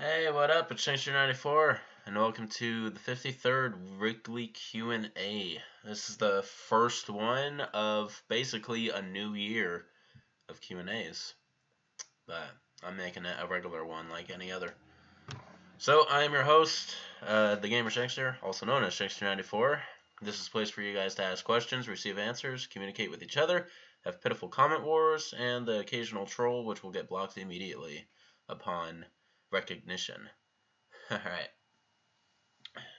Hey, what up? It's Shankster94, and welcome to the 53rd weekly Q&A. This is the first one of basically a new year of Q&As, but I'm making it a regular one like any other. So, I am your host, THEGAMERSHANKSTER, also known as Shankster94. This is a place for you guys to ask questions, receive answers, communicate with each other, have pitiful comment wars, and the occasional troll, which will get blocked immediately upon recognition. Alright,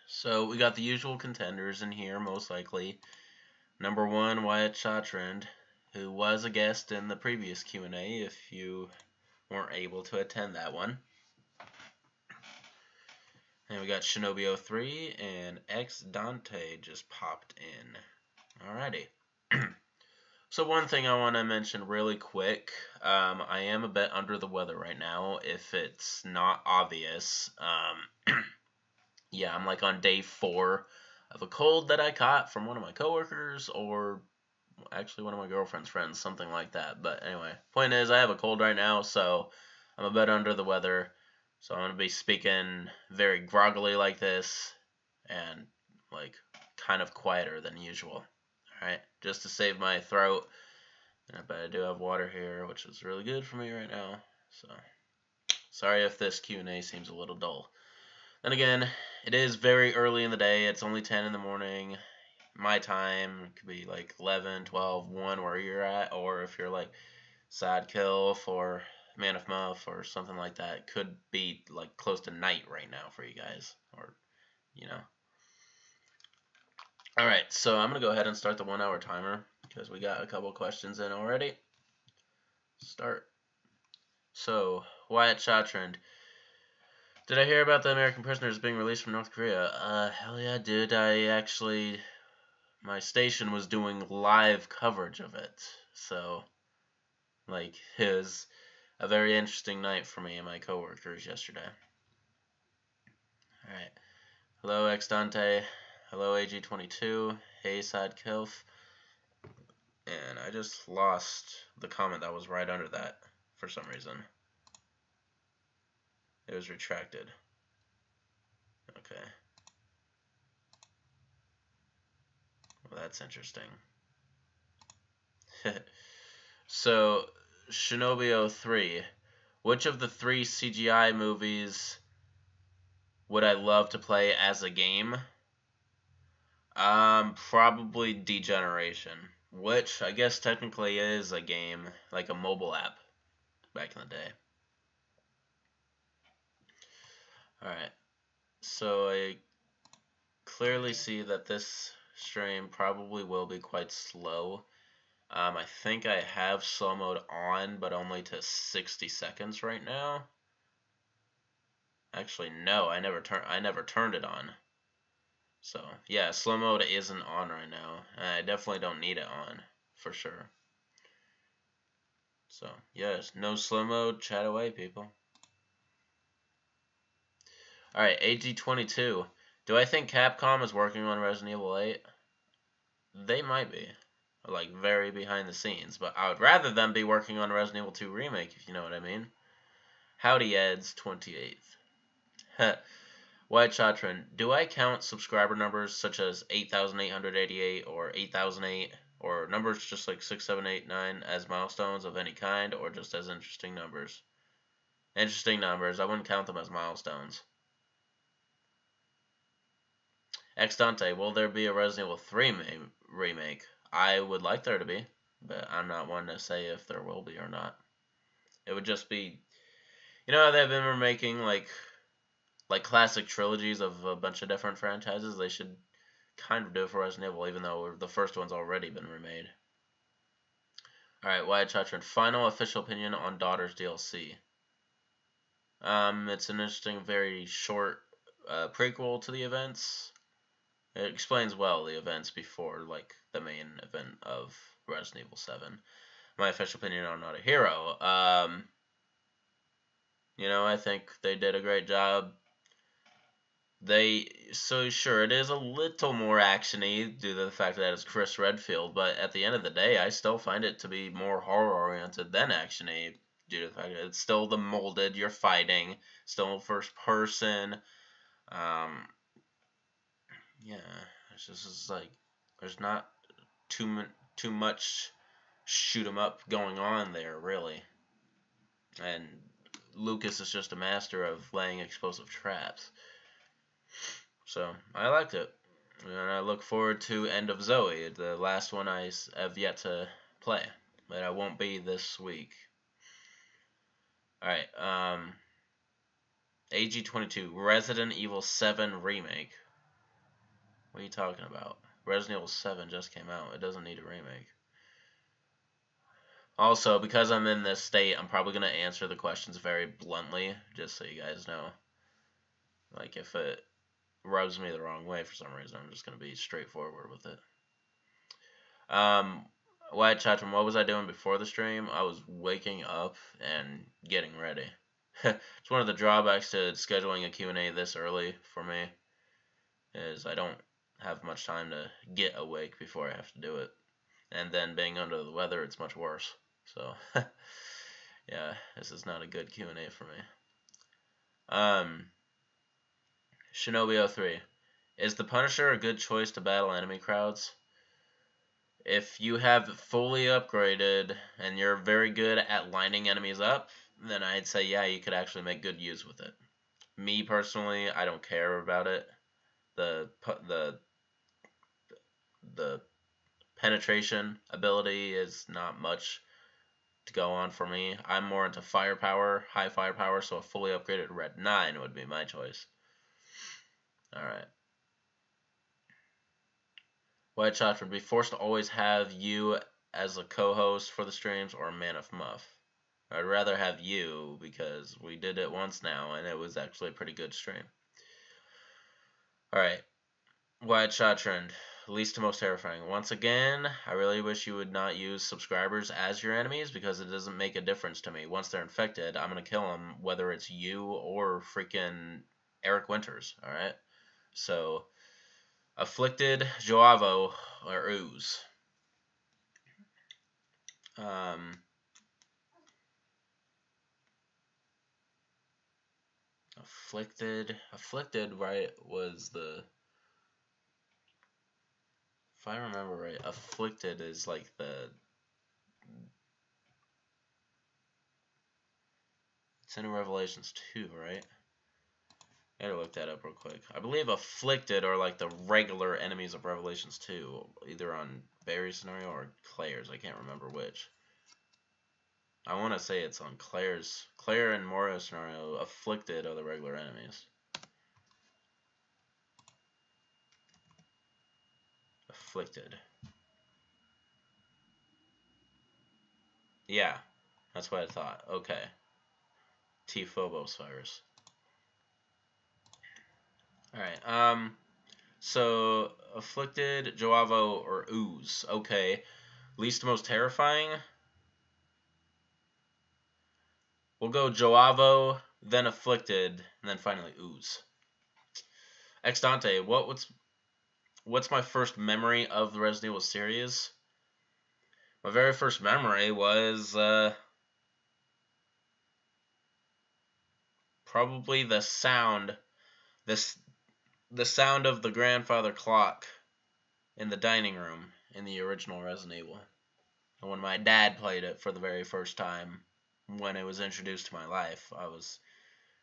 so we got the usual contenders in here, most likely. Number one, Wyatt Chatrand, who was a guest in the previous Q&A if you weren't able to attend that one. And we got Shinobi03 and X Dante just popped in. Alrighty. So one thing I want to mention really quick, I am a bit under the weather right now, if it's not obvious. Yeah, I'm like on day 4 of a cold that I caught from one of my coworkers, or actually one of my girlfriend's friends, something like that. But anyway, point is I have a cold right now, so I'm a bit under the weather. So I'm going to be speaking very groggily like this, and like kind of quieter than usual. Alright, just to save my throat. And I do have water here, which is really good for me right now. So sorry if this Q&A seems a little dull. Then again, it is very early in the day. It's only 10 in the morning. My time, it could be like 11, 12, 1 where you're at. Or if you're like Sad Kilf or Man of Muff or something like that, it could be like close to night right now for you guys. Or, you know. Alright, so I'm going to go ahead and start the 1 hour timer because we got a couple questions in already. Start. So, Wyatt Chatrand. Did I hear about the American prisoners being released from North Korea? Hell yeah, dude. My station was doing live coverage of it. So, like, it was a very interesting night for me and my coworkers yesterday. Alright. Hello, X Dante. Hello, AG22. Hey, Sad Kilf. And I just lost the comment that was right under that for some reason. It was retracted. Okay. Well, that's interesting. So, Shinobi03. Which of the 3 CGI movies would I love to play as a game? Probably Degeneration, which I guess technically is a game, like a mobile app back in the day. Alright, so I clearly see that this stream probably will be quite slow. I think I have slow mode on, but only to 60 seconds right now. Actually, no, I never turned it on. So, yeah, slow mode isn't on right now. I definitely don't need it on, for sure. So, yes, no slow mode, chat away, people. Alright, AG22. Do I think Capcom is working on Resident Evil 8? They might be. Like, very behind the scenes. But I would rather them be working on Resident Evil 2 Remake, if you know what I mean. Howdy, Eds, 28th. White Chatron, do I count subscriber numbers such as 8,888 or 8,008 or numbers just like 6, 7, 8, 9 as milestones of any kind, or just as interesting numbers? Interesting numbers. I wouldn't count them as milestones. X Dante, will there be a Resident Evil 3 remake? I would like there to be, but I'm not one to say if there will be or not. It would just be, you know how they've been remaking like classic trilogies of a bunch of different franchises? They should kind of do it for Resident Evil, even though the first one's already been remade. Alright, Wyatt Chatron, final official opinion on Daughters DLC. It's an interesting, very short prequel to the events. It explains well the events before, like, the main event of Resident Evil 7. My official opinion on Not a Hero. You know, I think they did a great job. So sure, it is a little more action-y due to the fact that it's Chris Redfield, but at the end of the day, I still find it to be more horror-oriented than action-y, due to the fact that it's still the molded you're fighting, still first person. Yeah, it's like there's not too much shoot 'em up going on there, really. And Lucas is just a master of laying explosive traps. So I liked it, and I look forward to End of Zoe, the last one I have yet to play, but I won't be this week. All right, AG22 Resident Evil 7 remake. What are you talking about? Resident Evil 7 just came out. It doesn't need a remake. Also, because I'm in this state, I'm probably going to answer the questions very bluntly, just so you guys know. Like, if it rubs me the wrong way for some reason, I'm just going to be straightforward with it. White Chatron, what was I doing before the stream? I was waking up and getting ready. It's one of the drawbacks to scheduling a Q&A this early for me, is I don't have much time to get awake before I have to do it. And then being under the weather, it's much worse. So, yeah, this is not a good Q&A for me. Shinobi 03. Is the Punisher a good choice to battle enemy crowds? If you have fully upgraded and you're very good at lining enemies up, then I'd say, yeah, you could actually make good use with it. Me, personally, I don't care about it. The penetration ability is not much to go on for me. I'm more into firepower, high firepower, so a fully upgraded Red 9 would be my choice. Alright. White Shot would be forced to always have you as a co-host for the streams or Man of Muff. I'd rather have you because we did it once now and it was actually a pretty good stream. Alright. White Shot Trend. Least to most terrifying. Once again, I really wish you would not use subscribers as your enemies because it doesn't make a difference to me. Once they're infected, I'm going to kill them whether it's you or freaking Eric Winters. Alright? So, Afflicted, Joavo, or Ooze. Afflicted, right, was the... If I remember right, Afflicted is like the... It's in Revelations 2, right? I gotta look that up real quick. I believe Afflicted are like the regular enemies of Revelations 2, either on Barry's scenario or Claire's. I can't remember which. I want to say it's on Claire's. Claire and Morio's scenario, Afflicted are the regular enemies. Afflicted. Yeah, that's what I thought. Okay. T Phobos virus. Alright, so Afflicted, Joavo, or Ooze. Okay. Least to most terrifying. We'll go Joavo, then Afflicted, and then finally Ooze. Extante, what's my first memory of the Resident Evil series? My very first memory was probably the sound of the grandfather clock in the dining room in the original Resident Evil. And when my dad played it for the very first time, when it was introduced to my life, I was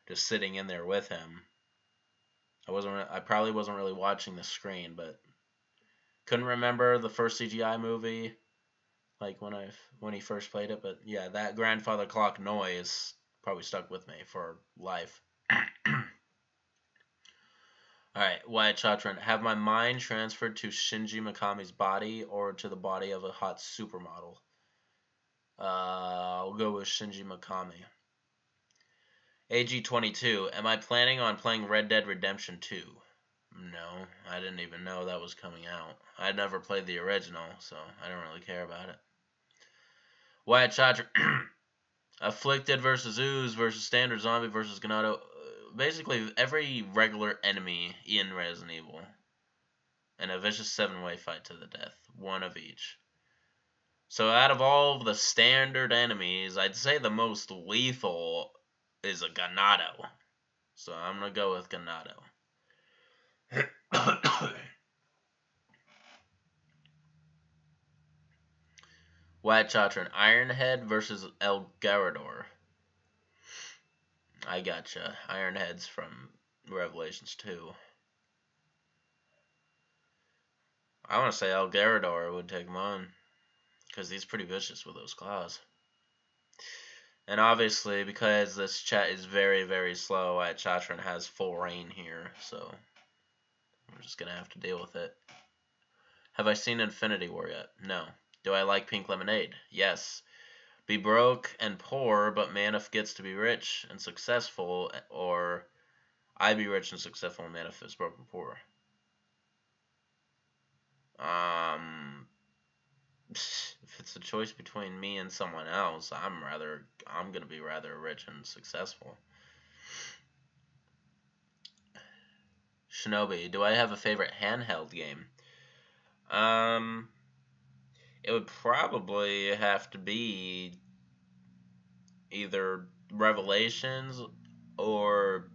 just sitting in there with him. I probably wasn't really watching the screen, but couldn't remember the first CGI movie, like when he first played it. But yeah, that grandfather clock noise probably stuck with me for life. Alright, Wyatt Chatron. Have my mind transferred to Shinji Mikami's body or to the body of a hot supermodel? I'll go with Shinji Mikami. AG22. Am I planning on playing Red Dead Redemption 2? No, I didn't even know that was coming out. I'd never played the original, so I don't really care about it. Wyatt Chatron. Afflicted versus Ooze versus Standard Zombie versus Ganado. Basically, every regular enemy in Resident Evil. And a vicious 7-way fight to the death. One of each. So out of all of the standard enemies, I'd say the most lethal is a Ganado. So I'm going to go with Ganado. White Chatron, Ironhead versus El Garador. I gotcha. Ironhead's from Revelations 2. I want to say El Garador would take him on, because he's pretty vicious with those claws. And obviously, because this chat is very, very slow, White Chatron has full reign here, so I'm just going to have to deal with it. Have I seen Infinity War yet? No. Do I like Pink Lemonade? Yes. Be broke and poor, but Manif gets to be rich and successful, or I be rich and successful and Manif is broke and poor. If it's a choice between me and someone else, I'm gonna be rather rich and successful. Shinobi, do I have a favorite handheld game? It would probably have to be either Revelations or...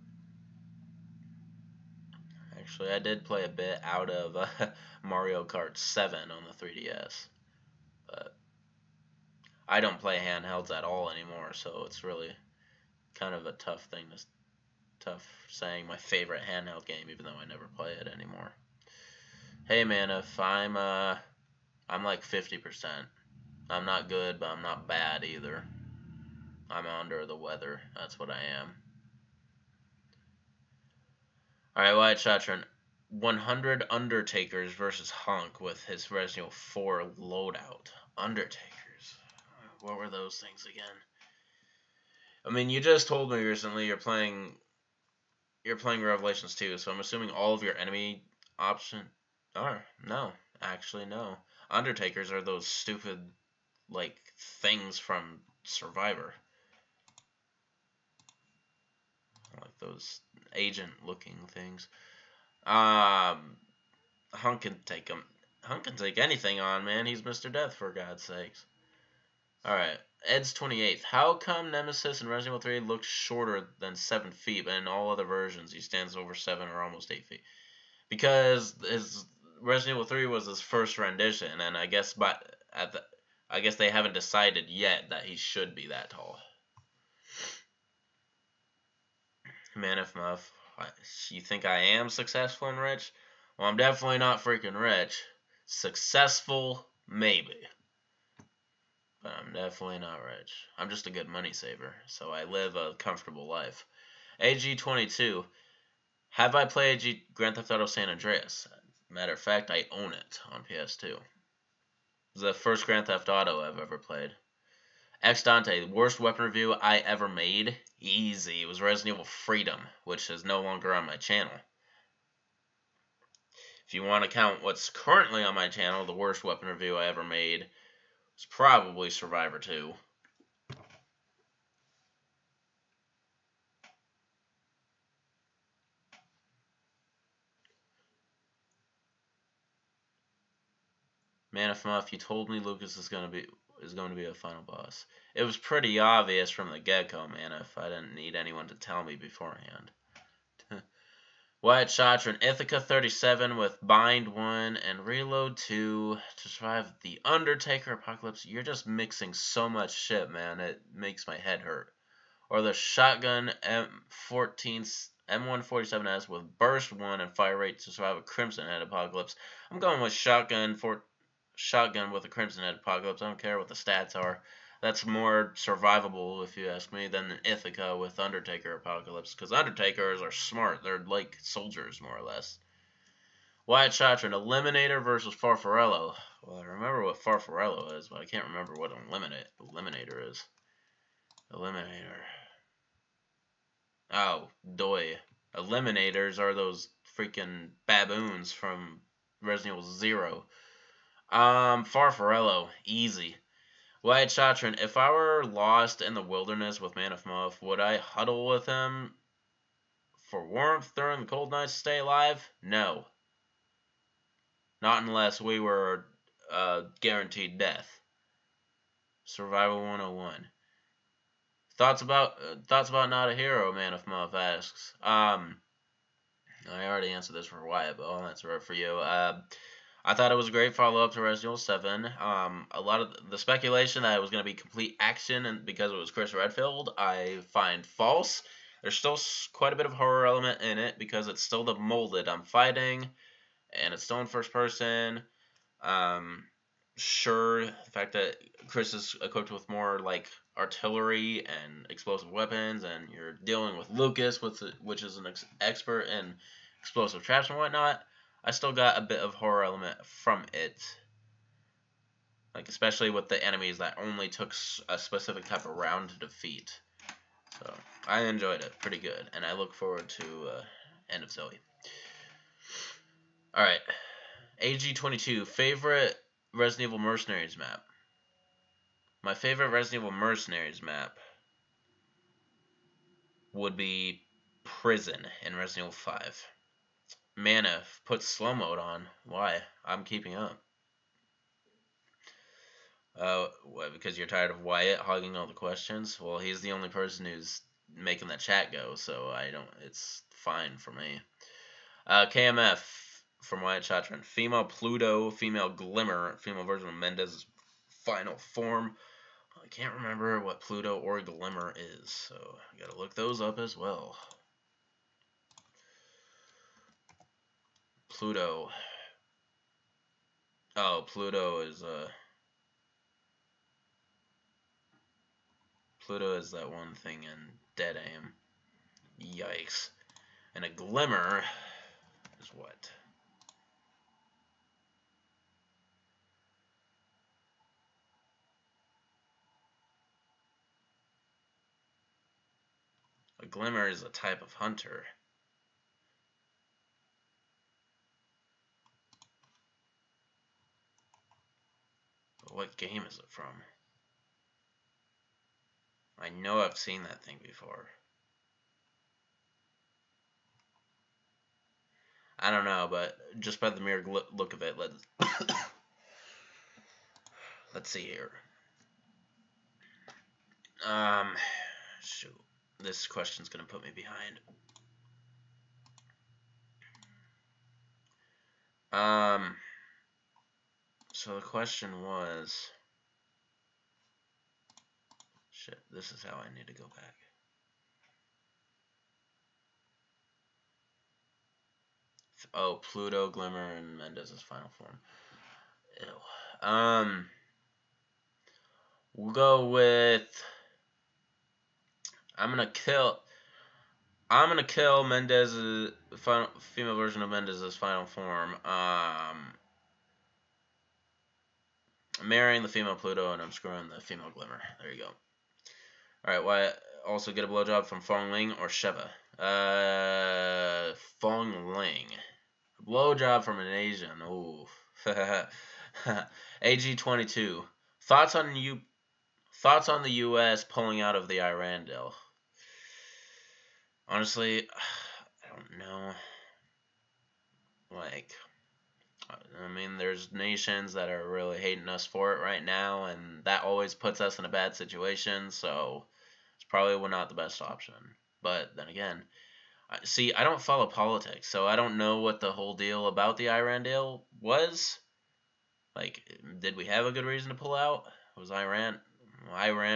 Actually, I did play a bit out of Mario Kart 7 on the 3DS. But I don't play handhelds at all anymore, so it's really kind of a tough saying my favorite handheld game, even though I never play it anymore. Hey man, if I'm like 50%. I'm not good, but I'm not bad either. I'm under the weather. That's what I am. Alright, White Chatron. 100 Undertakers versus Hunk with his Resident Evil 4 loadout. Undertakers. What were those things again? I mean, you just told me recently you're playing Revelations 2, so I'm assuming all of your enemy option are no. Actually, no. Undertakers are those stupid, like, things from Survivor. Like those agent-looking things. Hunk can take him. Hunk can take anything on, man. He's Mr. Death, for God's sakes. Alright. Ed's 28th. How come Nemesis in Resident Evil 3 looks shorter than 7 feet, but in all other versions he stands over 7 or almost 8 feet? Because his Resident Evil 3 was his first rendition, and I guess I guess they haven't decided yet that he should be that tall. Manif Muff, you think I am successful and rich? Well, I'm definitely not freaking rich. Successful, maybe. But I'm definitely not rich. I'm just a good money saver, so I live a comfortable life. AG22, have I played Grand Theft Auto San Andreas? Matter of fact, I own it on PS2. It's the first Grand Theft Auto I've ever played. X Dante, the worst weapon review I ever made? Easy. It was Resident Evil Freedom, which is no longer on my channel. If you want to count what's currently on my channel, the worst weapon review I ever made was probably Survivor 2. Manif Muff, you told me Lucas is going to be a final boss. It was pretty obvious from the get-go, Manif. I didn't need anyone to tell me beforehand. White Chatron, Ithaca 37 with Bind 1 and Reload 2 to survive the Undertaker Apocalypse. You're just mixing so much shit, man. It makes my head hurt. Or the Shotgun M147S with Burst 1 and Fire Rate to survive a Crimson Head Apocalypse. I'm going with Shotgun with a Crimson Head Apocalypse. I don't care what the stats are. That's more survivable, if you ask me, than Ithaca with Undertaker Apocalypse. Because Undertakers are smart. They're like soldiers, more or less. White Chatron, Eliminator versus Farfarello. Well, I remember what Farfarello is, but I can't remember what Eliminator is. Eliminator. Oh, doy. Eliminators are those freaking baboons from Resident Evil 0. Farfarello, easy. White Chatron, if I were lost in the wilderness with Manif Muff, would I huddle with him for warmth during the cold nights to stay alive? No. Not unless we were guaranteed death. Survival 101. Thoughts about Not a Hero, Man of Muff asks. I already answered this for Wyatt, but I'll answer it for you. I thought it was a great follow up to Resident Evil 7. A lot of the speculation that it was going to be complete action and because it was Chris Redfield, I find false. There's still quite a bit of horror element in it because it's still the molded I'm fighting, and it's still in first person. Sure, the fact that Chris is equipped with more like artillery and explosive weapons, and you're dealing with Lucas, which is an expert in explosive traps and whatnot. I still got a bit of horror element from it, like especially with the enemies that only took a specific type of round to defeat. So I enjoyed it pretty good, and I look forward to End of Zoe. All right, AG22 favorite Resident Evil Mercenaries map. My favorite Resident Evil Mercenaries map would be Prison in Resident Evil 5. Mana, put slow mode on. Why? I'm keeping up. What, because you're tired of Wyatt hogging all the questions? Well, he's the only person who's making the chat go, so I don't. It's fine for me. KMF from Wyatt Chatron. Female Pluto, female Glimmer, female version of Mendez's final form. I can't remember what Pluto or Glimmer is, so I gotta look those up as well. Pluto. Oh, Pluto is that one thing in Dead Aim. Yikes. And a Glimmer is what? A Glimmer is a type of hunter. But what game is it from? I know I've seen that thing before. I don't know, but just by the mere look of it, let's see here. Shoot, this question's gonna put me behind. So the question was, shit, this is how I need to go back. Oh, Pluto, Glimmer, and Mendez's final form. Ew. We'll go with, I'm gonna kill Mendez's female version of Mendez's final form. I'm marrying the female Pluto and I'm screwing the female Glimmer. There you go. Alright, why also get a blowjob from Fong Ling or Sheva? Fong Ling. A blowjob from an Asian. Ooh. AG22. Thoughts on the US pulling out of the Iran deal? Honestly, I don't know. Like, I mean, there's nations that are really hating us for it right now, and that always puts us in a bad situation, so it's probably not the best option. But then again, see, I don't follow politics, so I don't know what the whole deal about the Iran deal was. Like, did we have a good reason to pull out? Was Iran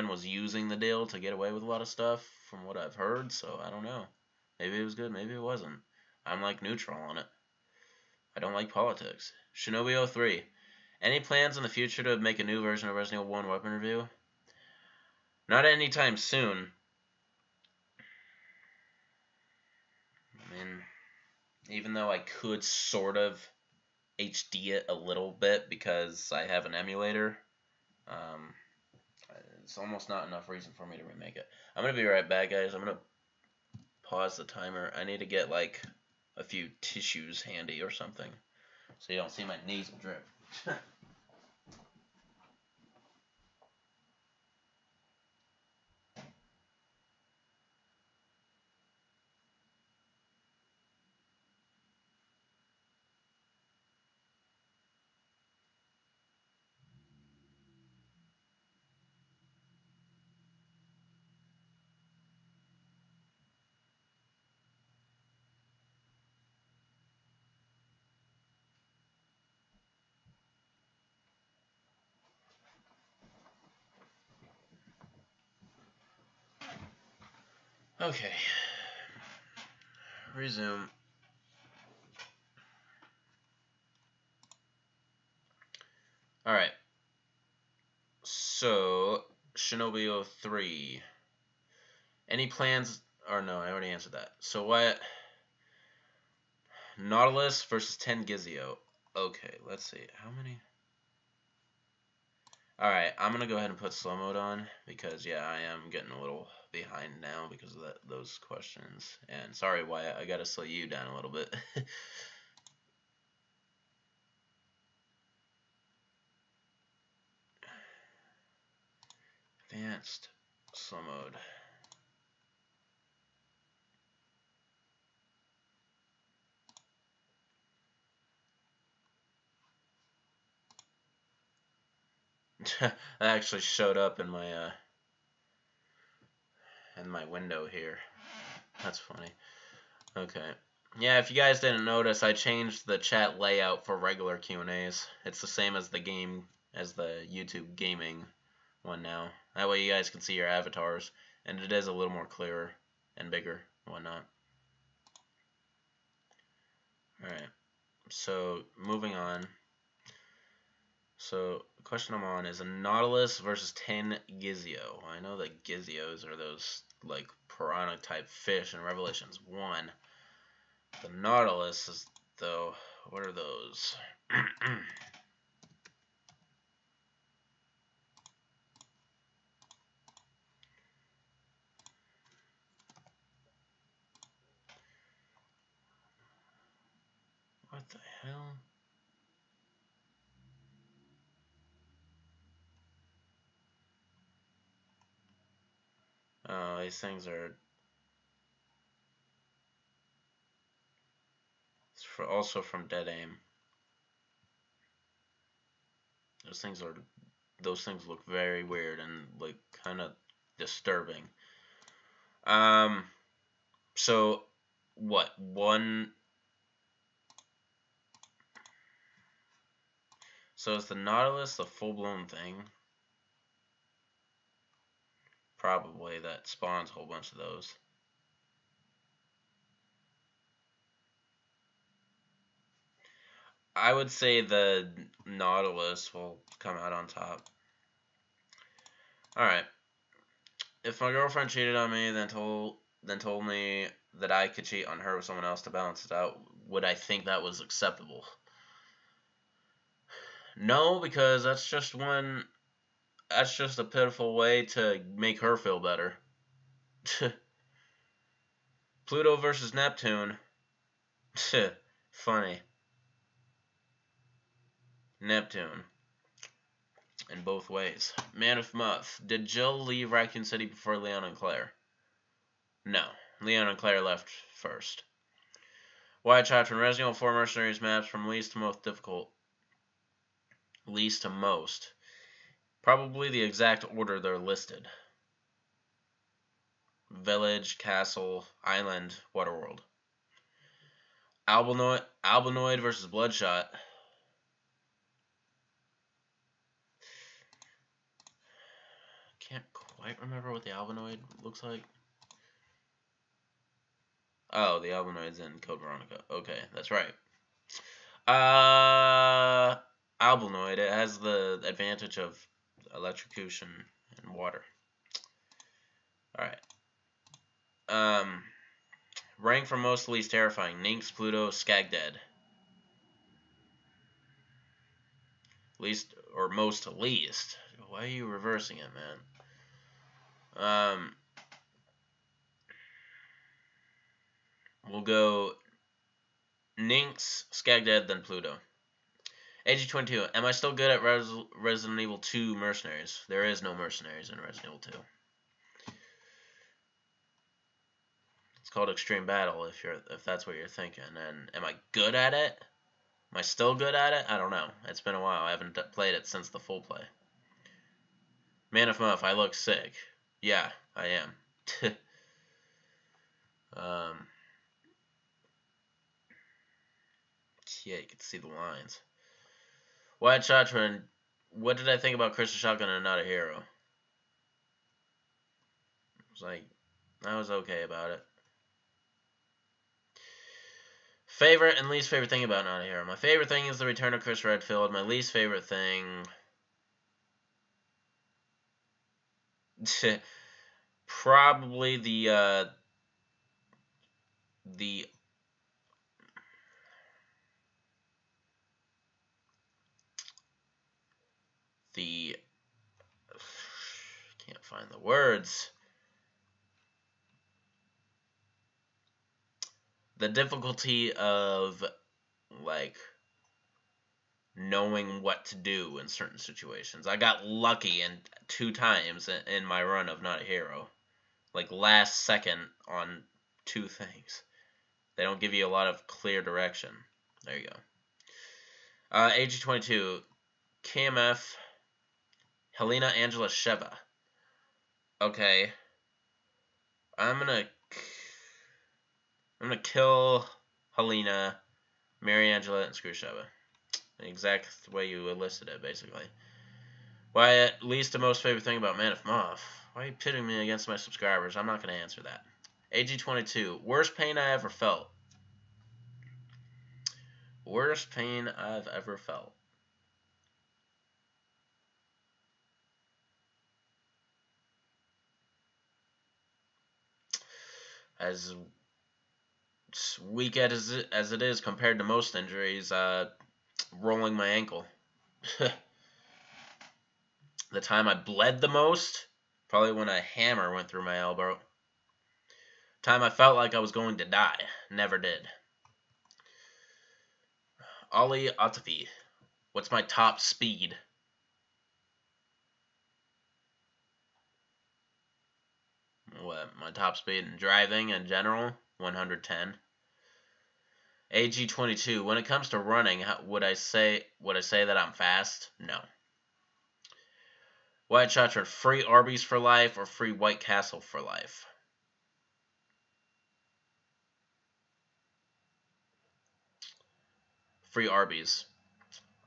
was using the deal to get away with a lot of stuff, from what I've heard, so I don't know. Maybe it was good, maybe it wasn't. I'm like neutral on it. I don't like politics. Shinobi03. Any plans in the future to make a new version of Resident Evil 1 weapon review? Not anytime soon. I mean, even though I could sort of HD it a little bit because I have an emulator, it's almost not enough reason for me to remake it. I'm going to be right back, guys. I'm going to pause the timer. I need to get like a few tissues handy or something so you don't see my nasal drip. Okay. Resume. Alright. So, Shinobi 03. Any plans? Or no, I already answered that. So what? Nautilus versus 10 Gizio. Okay, let's see. How many? Alright, I'm going to go ahead and put slow mode on because, yeah, I am getting a little behind now because of those questions. And sorry, Wyatt, I got to slow you down a little bit. Advanced slow mode. That actually showed up in my window here. That's funny. Okay. Yeah, if you guys didn't notice, I changed the chat layout for regular Q&As. It's the same as the YouTube gaming one now. That way you guys can see your avatars, and it is a little more clearer and bigger and whatnot. Alright, so moving on. So the question I'm on is a Nautilus versus 10 Gizio. I know that Gizios are those like piranha type fish in Revelations 1. The Nautilus is though, what are those? What the hell? Oh, these things are also from Dead Aim. Those things look very weird and like kind of disturbing. So what? So is the Nautilus the full-blown thing? Probably, that spawns a whole bunch of those. I would say the Nautilus will come out on top. Alright. If my girlfriend cheated on me, then told me that I could cheat on her with someone else to balance it out, would I think that was acceptable? No, because that's just a pitiful way to make her feel better. Pluto versus Neptune. Funny. Neptune. In both ways. Man of Muff. Did Jill leave Raccoon City before Leon and Claire? No. Leon and Claire left first. Wyatt chapter in Resident Evil 4 Mercenaries maps from least to most difficult. Least to most. Probably the exact order they're listed. Village, Castle, Island, Waterworld. Albinoid versus Bloodshot. Can't quite remember what the Albinoid looks like. Oh, the Albinoid's in Code Veronica. Okay, that's right. Albinoid, it has the advantage of electrocution and water. Alright. Rank from most to least terrifying. Ninx, Pluto, Skagdead. Least or most to least. Why are you reversing it, man? We'll go Ninx, Skagdead, then Pluto. AG22. Am I still good at Resident Evil 2 Mercenaries? There is no Mercenaries in Resident Evil 2. It's called Extreme Battle if that's what you're thinking. And am I good at it? Am I still good at it? I don't know. It's been a while. I haven't played it since the full play. Man of Muff, I look sick. Yeah, I am. Yeah, you can see the lines. Wyatt Chatron, what did I think about Christian Shotgun and Not a Hero? It was like, I was okay about it. Favorite and least favorite thing about Not a Hero. My favorite thing is the return of Chris Redfield. My least favorite thing... probably the can't find the words. The difficulty of, like, knowing what to do in certain situations. I got lucky 2 times in my run of Not a Hero. Like, last second on 2 things. They don't give you a lot of clear direction. There you go. AG22, KMF, Helena Angela Sheva. Okay. I'm gonna kill Helena, marry Angela, and screw Sheva. The exact way you listed it, basically. Why, at least the most favorite thing about Man of Moth? Why are you pitting me against my subscribers? I'm not going to answer that. AG22, worst pain I ever felt. Worst pain I've ever felt. As weak as it is compared to most injuries, rolling my ankle. The time I bled the most, probably when a hammer went through my elbow. Time I felt like I was going to die. Never did. Ali Atafi. What's my top speed? What, my top speed in driving in general? 110. AG22. When it comes to running, would I say that I'm fast? No. White Chatra, free Arby's for life or free White Castle for life? Free Arby's.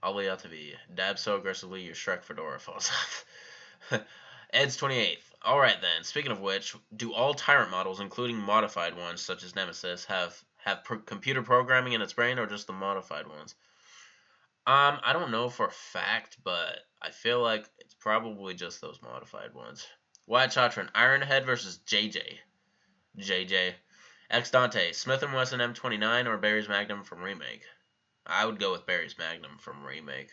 Ali Atavi. Dab so aggressively your Shrek fedora falls off. Ed's 28th. Alright then, speaking of which, do all Tyrant models, including modified ones such as Nemesis, have computer programming in its brain, or just the modified ones? I don't know for a fact, but I feel like it's probably just those modified ones. White Chatron, Ironhead versus JJ. JJ. X Dante, Smith & Wesson M29 or Barry's Magnum from Remake? I would go with Barry's Magnum from Remake.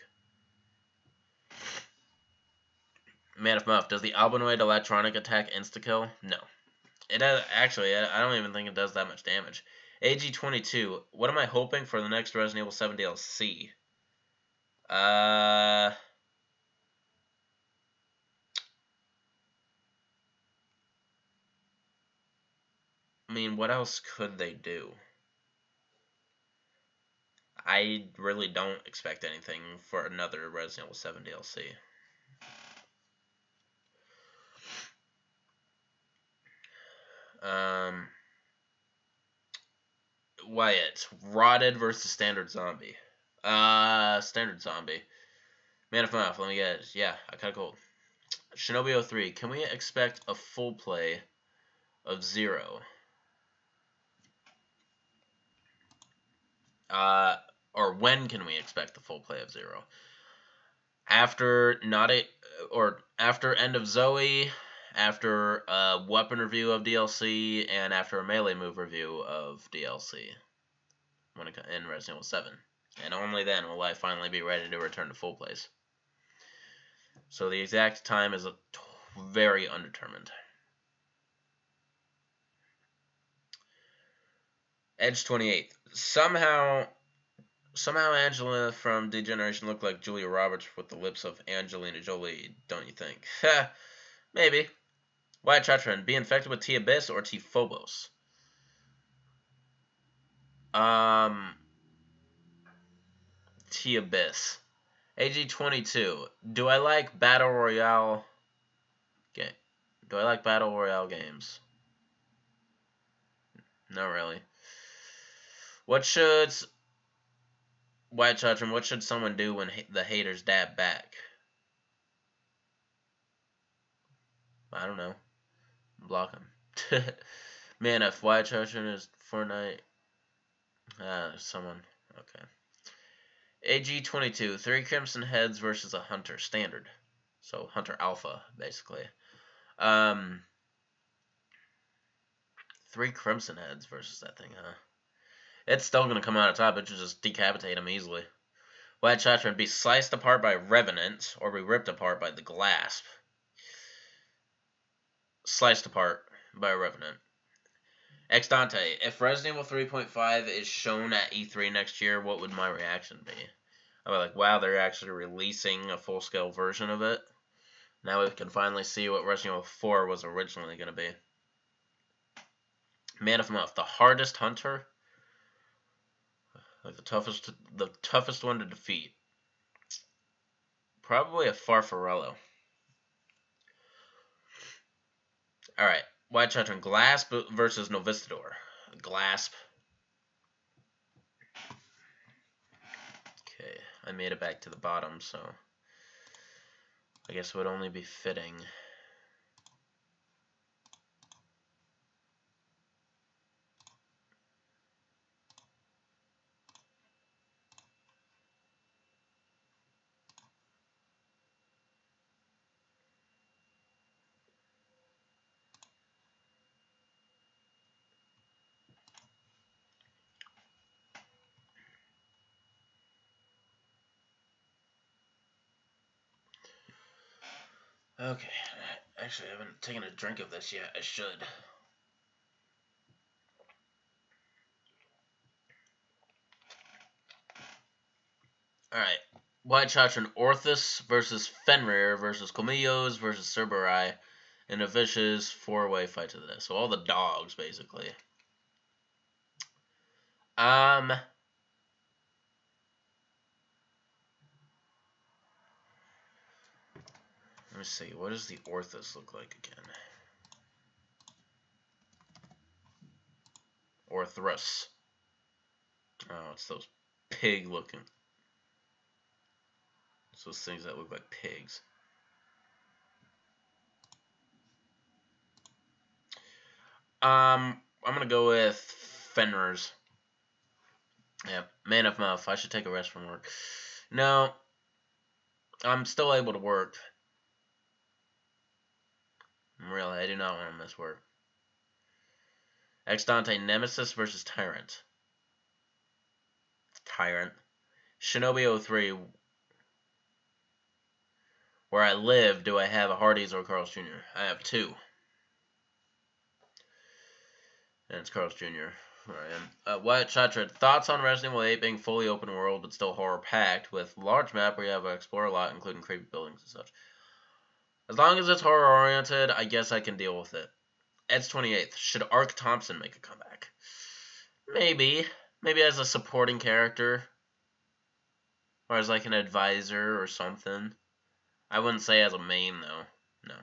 Man of Muff, does the Albanoid electronic attack insta-kill? No. It does, actually, I don't even think it does that much damage. AG22, what am I hoping for the next Resident Evil 7 DLC? I mean, what else could they do? I really don't expect anything for another Resident Evil 7 DLC. Wyatt, Rotted versus Standard Zombie. Standard Zombie. Man of Mouth, let me get it. Yeah, I cut cold. Shinobi 03, can we expect a full play of Zero? Or when can we expect the full play of Zero? After after End of Zoe, after a weapon review of DLC, and after a melee move review of DLC in Resident Evil 7. And only then will I finally be ready to return to full plays. So the exact time is very undetermined. Edge 28. Somehow Angela from D-Generation looked like Julia Roberts with the lips of Angelina Jolie, don't you think? Maybe. White Chatron, be infected with T-Abyss or T-Phobos? T-Abyss. AG22, do I like Battle Royale games? Not really. What should White Chatron, what should someone do when the haters dab back? I don't know. Block them. Man, if White Charger is Fortnite. Someone. Okay. AG22. 3 Crimson Heads versus a Hunter. Standard. So, Hunter Alpha, basically. 3 Crimson Heads versus that thing, huh? It's still going to come out on top. It should just decapitate him easily. White Charger would be sliced apart by Revenant, or be ripped apart by the Grasp. Sliced apart by Revenant. X Dante, if Resident Evil 3.5 is shown at E3 next year, what would my reaction be? I'd be like, wow, they're actually releasing a full-scale version of it. Now we can finally see what Resident Evil 4 was originally going to be. Man of Mouth, the hardest hunter, like the toughest one to defeat. Probably a Farfarello. Alright, White Charger and Glasp versus Novistador. Glasp. Okay, I made it back to the bottom, so I guess it would only be fitting. Okay, actually I haven't taken a drink of this yet. I should. Alright, White Charger and Orthus versus Fenrir versus Comillos versus Cerberus in a vicious 4-way fight to the death. So all the dogs, basically. Let me see. What does the Orthus look like again? Orthrus. Oh, it's those pig-looking. It's those things that look like pigs. I'm gonna go with Fenrir's. Yeah, Man of Mouth. I should take a rest from work. No, I'm still able to work. Really, I do not want to miss work. X Dante Nemesis versus Tyrant. Tyrant. Shinobi 03. Where I live, do I have a Hardee's or Carl's Jr.? I have 2. And it's Carl's Jr. Where I am. White Charger, thoughts on Resident Evil 8 being fully open world but still horror packed with large map where you have to explore a lot, including creepy buildings and such. As long as it's horror oriented, I guess I can deal with it. Ed's 28th. Should Ark Thompson make a comeback? Maybe. Maybe as a supporting character. Or as like an advisor or something. I wouldn't say as a main, though. No.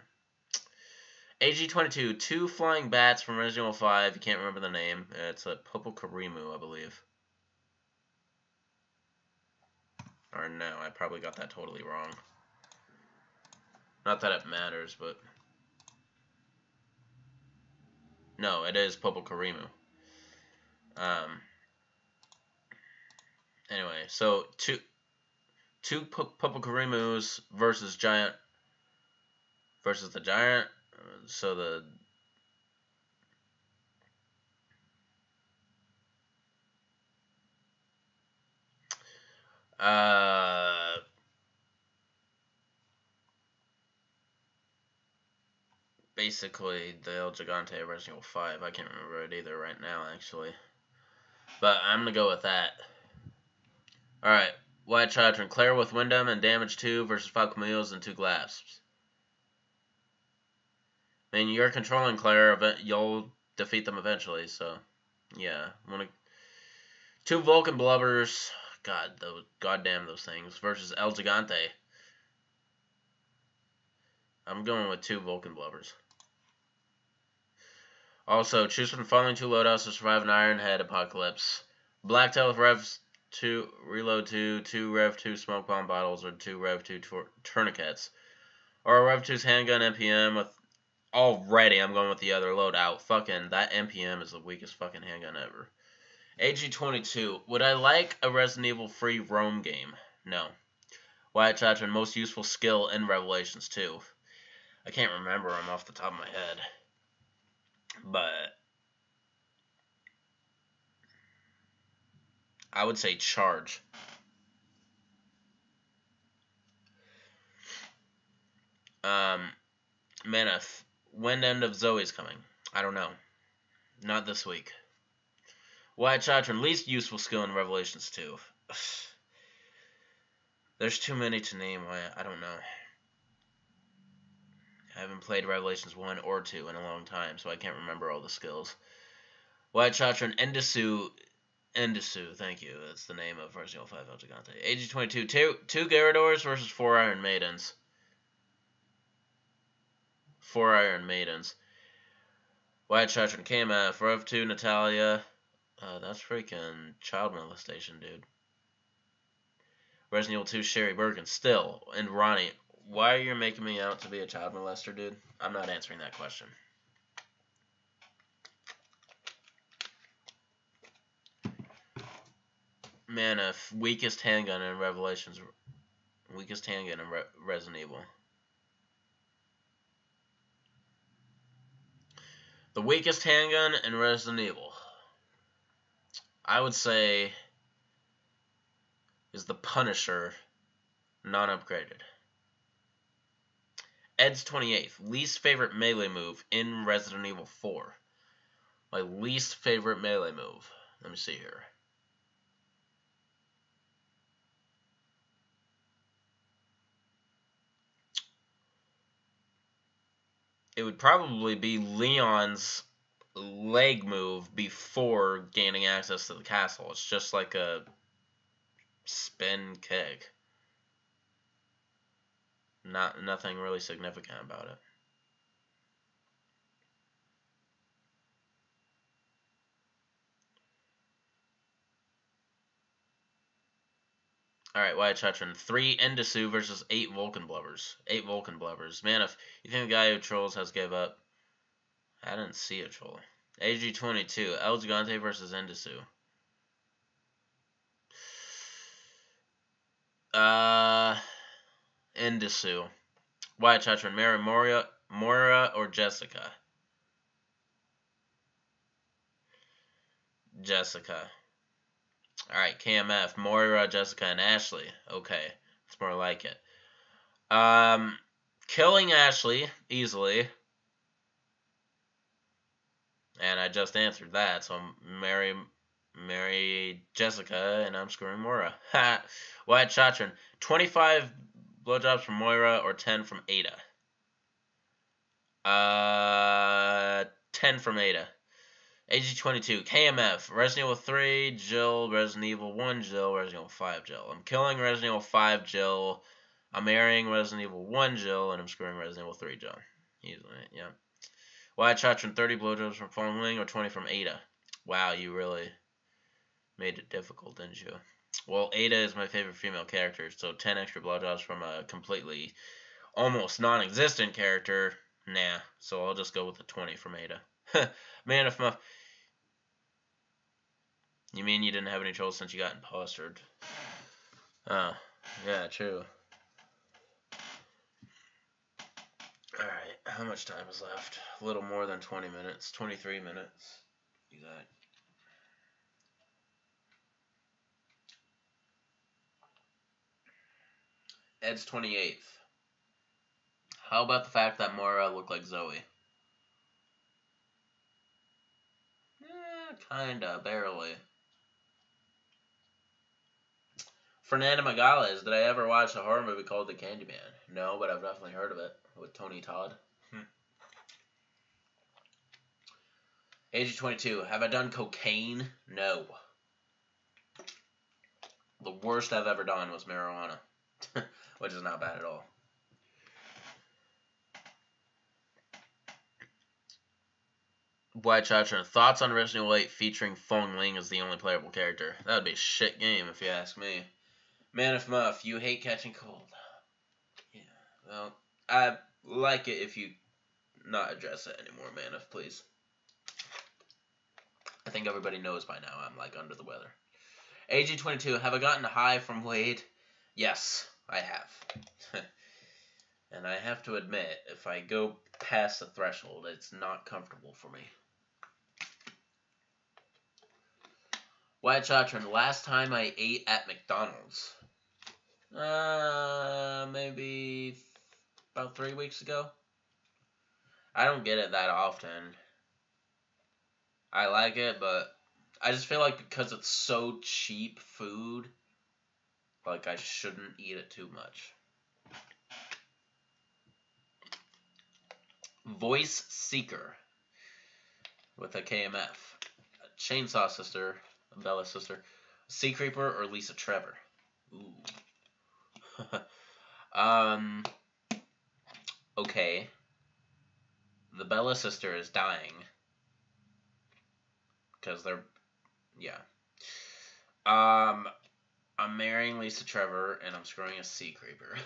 AG22. 2 flying bats from Resident Evil 5. You can't remember the name. It's a Popokarimu, I believe. Or no, I probably got that totally wrong. Not that it matters, but... No, it is Popokarimu. Anyway, so two Popokarimus versus the giant. So the basically the El Gigante of Resident Evil 5. I can't remember it either right now, actually. But I'm going to go with that. Alright. White Charger and Claire with Wyndham and Damage 2 versus 5 Camille's and 2 Glasps. I mean, you're controlling Claire. You'll defeat them eventually, so... Yeah. 2 Vulcan Blubbers. Goddamn those things. Versus El Gigante. I'm going with 2 Vulcan Blubbers. Also, choose from the following 2 loadouts to survive an Iron Head apocalypse. Blacktail with Rev 2, Reload 2, 2 Rev 2 Smoke Bomb Bottles, or 2 Rev 2 Tourniquets. Or Rev 2's Handgun NPM with Already, I'm going with the other loadout. Fucking, that NPM is the weakest fucking handgun ever. AG22. Would I like a Resident Evil free roam game? No. Wyatt Chachman, most useful skill in Revelations 2. I can't remember them off the top of my head. But I would say charge. Manif, when end of Zoe's coming? I don't know. Not this week. Wyatt Chachman, least useful skill in Revelations 2. There's too many to name. I don't know. I haven't played Revelations 1 or 2 in a long time, so I can't remember all the skills. Wyatt Chachman, Endisu, thank you. That's the name of Resident Evil 5 El Gigante. AG22, two Gyarados versus 4 Iron Maidens. 4 Iron Maidens. Wyatt Chachman, KMF, Rev 2, Natalia. That's freaking child molestation, dude. Resident Evil 2, Sherry Birkin, still. And Ronnie, why are you making me out to be a child molester, dude? I'm not answering that question. Man, weakest handgun in Revelations. Weakest handgun in Resident Evil. The weakest handgun in Resident Evil, I would say, is the Punisher, non-upgraded. Ed's 28th, least favorite melee move in Resident Evil 4. My least favorite melee move. Let me see here. It would probably be Leon's leg move before gaining access to the castle. It's just like a spin kick. Nothing really significant about it. Alright, Wyatt Chachman. 3 Endisu versus 8 Vulcan Blubbers. 8 Vulcan Blubbers. Man, if you think the guy who trolls has gave up, I didn't see a troll. AG22. El Gigante versus Endisu. Endisu. Wyatt Chachman. Mary Moira or Jessica? Jessica. Alright, KMF, Moira, Jessica, and Ashley. Okay, it's more like it. Killing Ashley, easily. And I just answered that, so I'm marry Jessica, and I'm screwing Moira. Ha! Wyatt Chachman, 25 blowjobs from Moira or 10 from Ada? 10 from Ada. AG22, KMF, Resident Evil 3, Jill, Resident Evil 1, Jill, Resident Evil 5, Jill. I'm killing Resident Evil 5, Jill. I'm marrying Resident Evil 1, Jill, and I'm screwing Resident Evil 3, Jill. Easily, yeah. Wyatt Chachman, 30 blowjobs from Falling Wing or 20 from Ada? Wow, you really made it difficult, didn't you? Well, Ada is my favorite female character, so 10 extra blowjobs from a completely, almost non-existent character, nah. So I'll just go with the 20 from Ada. Man, if my... You mean you didn't have any trolls since you got impostered? Oh, yeah, true. Alright, how much time is left? A little more than 20 minutes. 23 minutes. Exact. Ed's 28th. How about the fact that Moira looked like Zoe? Kinda, barely. Fernanda Megales, did I ever watch a horror movie called The Candyman? No, but I've definitely heard of it with Tony Todd. Age 22, have I done cocaine? No. The worst I've ever done was marijuana, which is not bad at all. Wyatt Chachman, thoughts on Resident Evil 8 featuring Fong Ling as the only playable character? That would be a shit game if you ask me. Man of Muff, you hate catching cold. Yeah, well, I like it if you not address it anymore, man, if please. I think everybody knows by now I'm, like, under the weather. AG22, have I gotten high from weed? Yes, I have. And I have to admit, if I go past the threshold, it's not comfortable for me. Wyatt Chatron, last time I ate at McDonald's. Maybe about 3 weeks ago. I don't get it that often. I like it, but I just feel like because it's so cheap food, like I shouldn't eat it too much. Voice Seeker with a KMF. A Chainsaw Sister, a Bella Sister, Sea Creeper, or Lisa Trevor. Ooh. Okay. The Bella Sister is dying. Because they're, yeah. I'm marrying Lisa Trevor, and I'm screwing a Sea Creeper.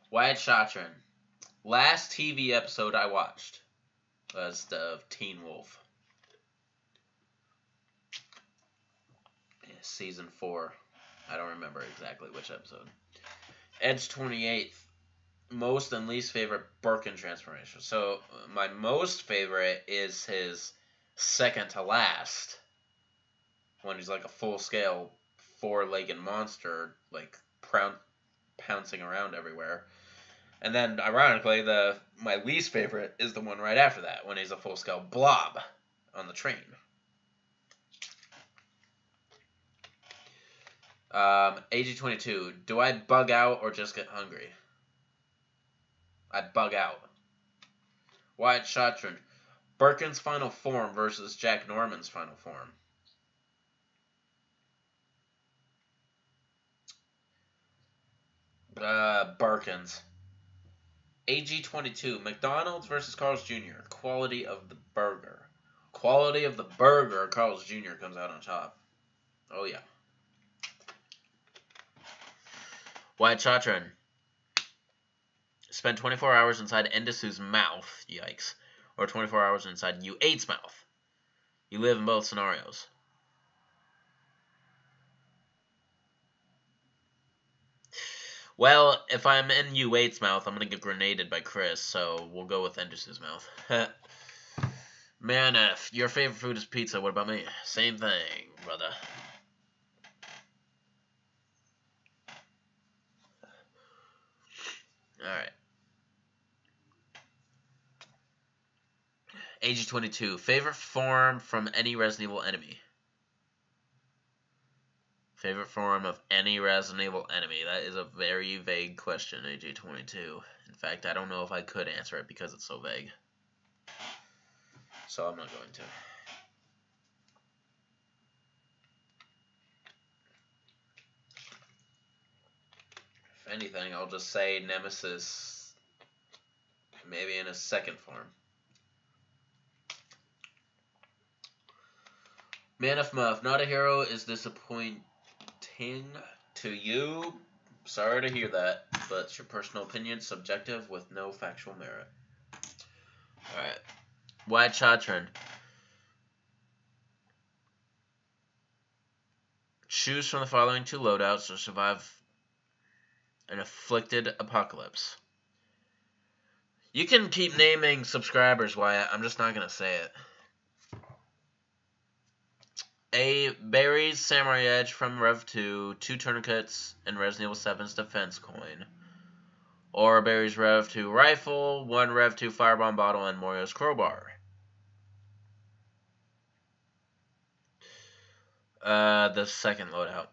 Wyatt Chatron. Last TV episode I watched was the Teen Wolf. Yeah, season 4. I don't remember exactly which episode. Edge 28th. Most and least favorite Birkin transformation. So, my most favorite is his second to last. When he's like a full-scale, 4-legged monster, like, pouncing around everywhere. And then, ironically, my least favorite is the one right after that, when he's a full-scale blob on the train. AG22, do I bug out or just get hungry? I bug out. Wyatt Chatron, Birkin's final form versus Jack Norman's final form. Birkin's. AG22, McDonald's versus Carl's Jr. Quality of the burger. Quality of the burger, Carl's Jr. comes out on top. Oh, yeah. Wyatt Chatron. Spend 24 hours inside Endisu's mouth. Yikes. Or 24 hours inside U8's mouth. You live in both scenarios. Well, if I'm in U8's mouth, I'm going to get grenaded by Chris, so we'll go with Endisu's mouth. Man, if your favorite food is pizza, what about me? Same thing, brother. Alright. AG22, favorite form from any Resident Evil enemy? Favorite form of any Resident Evil enemy? That is a very vague question, AG22. In fact, I don't know if I could answer it because it's so vague. So I'm not going to. If anything, I'll just say Nemesis, maybe in his second form. Man of Muff, not a hero is disappointing to you. Sorry to hear that, but it's your personal opinion, subjective, with no factual merit. Alright. Wyatt Chatron. Choose from the following 2 loadouts to survive an afflicted apocalypse. You can keep naming subscribers, Wyatt. I'm just not going to say it. A. Barry's Samurai Edge from Rev 2, 2 tourniquets, and Resident Evil 7's defense coin. Or Barry's Rev 2 rifle, 1 Rev 2 firebomb bottle, and Morio's crowbar. The second loadout.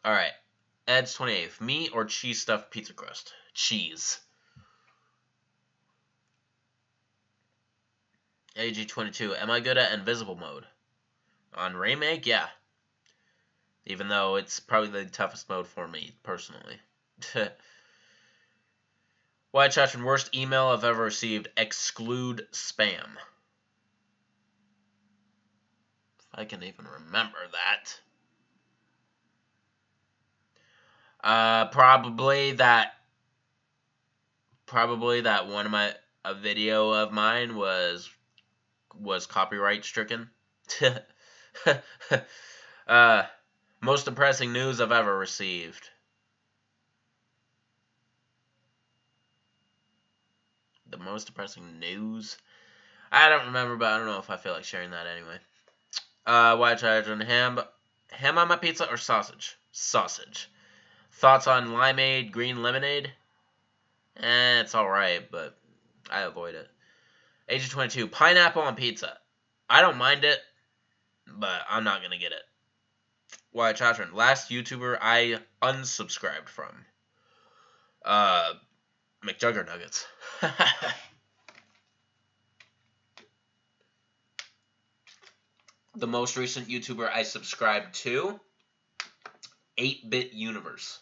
Alright. Ed's 28th. Meat or cheese stuffed pizza crust? Cheese. AG22. Am I good at invisible mode? On Remake, yeah. Even though it's probably the toughest mode for me, personally. Wyatt Chatron, worst email I've ever received. Exclude spam. If I can even remember that. Probably that probably that a video of mine was copyright stricken. Most depressing news I've ever received. The most depressing news? I don't remember, but I don't know if I feel like sharing that anyway. White charge on ham on my pizza or sausage? Sausage. Thoughts on limeade, green lemonade? It's alright, but I avoid it. Age of 22, pineapple on pizza. I don't mind it, but I'm not gonna get it. White Chachrin, last YouTuber I unsubscribed from. McJugger Nuggets. The most recent YouTuber I subscribed to, 8-Bit Universe.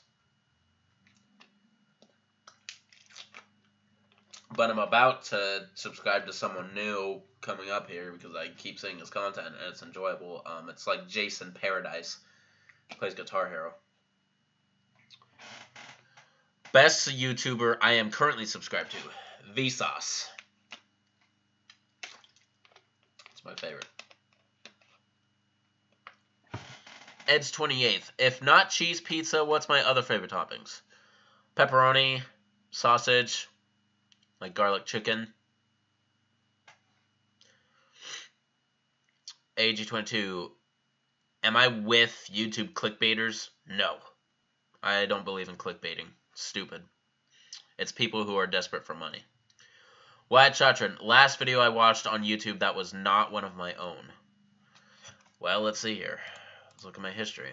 But I'm about to subscribe to someone new coming up here because I keep seeing his content and it's enjoyable. It's like Jason Paradise. He plays Guitar Hero. Best YouTuber I am currently subscribed to, Vsauce. It's my favorite. Ed's 28th. If not cheese pizza, what's my other favorite toppings? Pepperoni, sausage, like garlic chicken. AG22. Am I with YouTube clickbaiters? No. I don't believe in clickbaiting. Stupid. It's people who are desperate for money. Wyatt Chatrin. Last video I watched on YouTube that was not one of my own. Well, let's see here. Let's look at my history.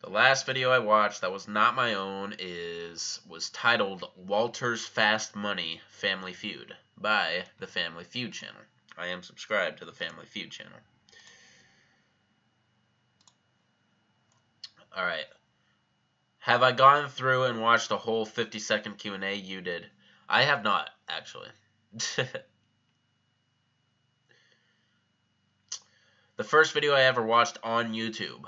The last video I watched that was not my own was titled Walter's Fast Money Family Feud by the Family Feud channel. I am subscribed to the Family Feud channel. Alright. Have I gone through and watched a whole 50-second Q&A? You did. I have not, actually. The first video I ever watched on YouTube.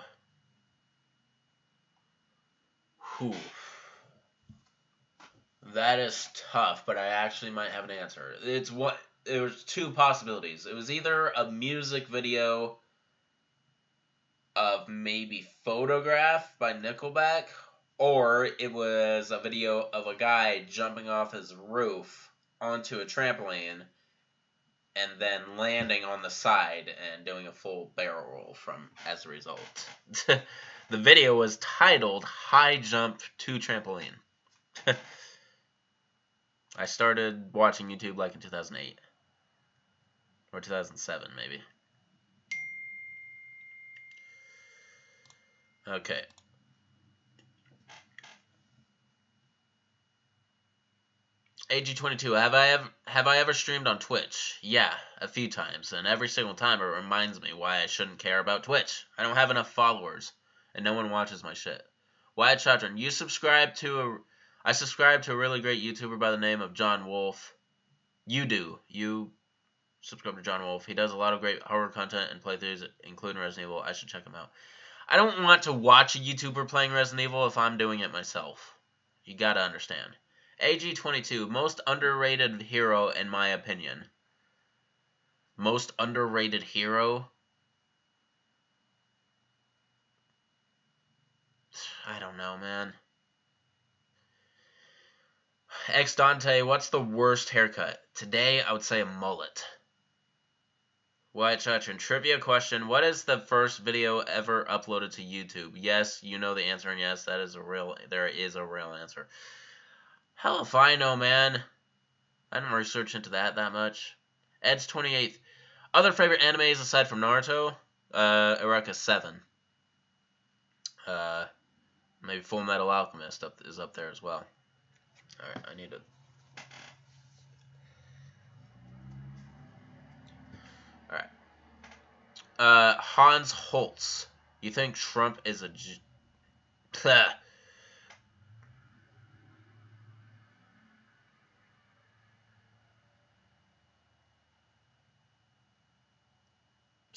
Whew. That is tough, but I actually might have an answer. There was two possibilities. It was either a music video of maybe Photograph by Nickelback, or it was a video of a guy jumping off his roof onto a trampoline and then landing on the side and doing a full barrel roll as a result. The video was titled High Jump to Trampoline. I started watching YouTube like in 2008. Or 2007, maybe. Okay. AG22, have I ever streamed on Twitch? Yeah, a few times, and every single time it reminds me why I shouldn't care about Twitch. I don't have enough followers, and no one watches my shit. Wyatt Chadron, I subscribe to a really great YouTuber by the name of John Wolf. You do. You subscribe to John Wolf. He does a lot of great horror content and playthroughs, including Resident Evil. I should check him out. I don't want to watch a YouTuber playing Resident Evil if I'm doing it myself. You gotta understand. AG22, most underrated hero in my opinion. Most underrated hero? I don't know, man. X Dante, what's the worst haircut? Today, I would say a mullet. White Chutrin, trivia question. What is the first video ever uploaded to YouTube? Yes, you know the answer, and yes, there is a real answer. Hell if I know, man. I didn't research into that much. Ed's 28th. Other favorite animes aside from Naruto? Eureka 7. Maybe Full Metal Alchemist is up there as well. Alright, I need to... Alright. Hans Holtz. You think Trump is a...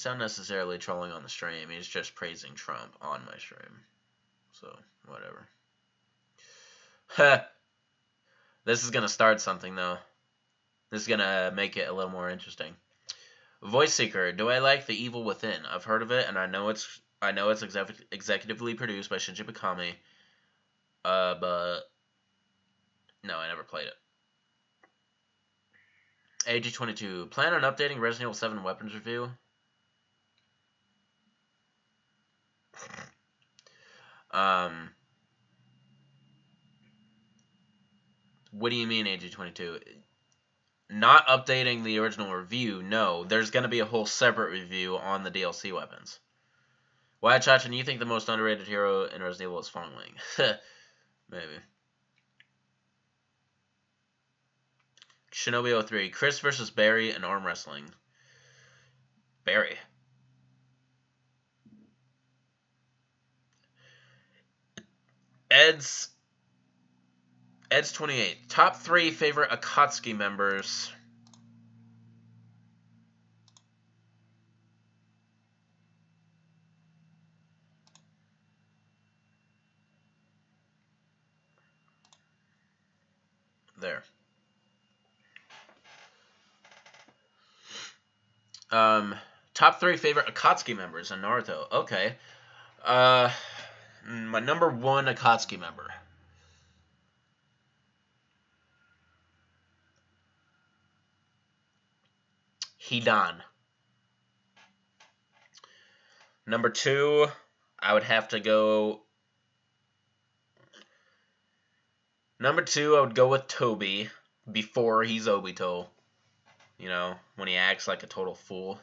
not necessarily trolling on the stream. He's just praising Trump on my stream. So, whatever. This is going to start something, though. This is going to make it a little more interesting. Voice Seeker, do I like The Evil Within? I've heard of it, and I know it's executively produced by Shinji Mikami. But no, I never played it. AG22, plan on updating Resident Evil 7 weapons review? What do you mean, AG22? Not updating the original review, no. There's going to be a whole separate review on the DLC weapons. Why, Chachin, you think the most underrated hero in Resident Evil is Fong Ling? Maybe. Shinobi 03, Chris versus Barry in arm wrestling. Barry. Ed's 28. Top 3 favorite Akatsuki members. There. Top 3 favorite Akatsuki members in Naruto. Okay. My number 1 Akatsuki member. Hidan. Number 2, I would have to go... Number 2, I would go with Toby before he's Obito. You know, when he acts like a total fool.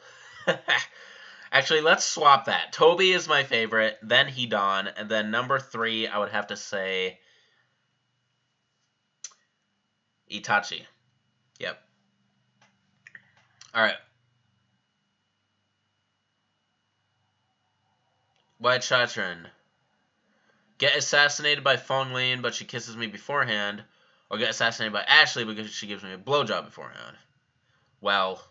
Actually, let's swap that. Toby is my favorite, then Hidan, and then number 3, I would have to say Itachi. Yep. Alright. White Chatron. Get assassinated by Fong Lin, but she kisses me beforehand. Or get assassinated by Ashley because she gives me a blowjob beforehand. Well,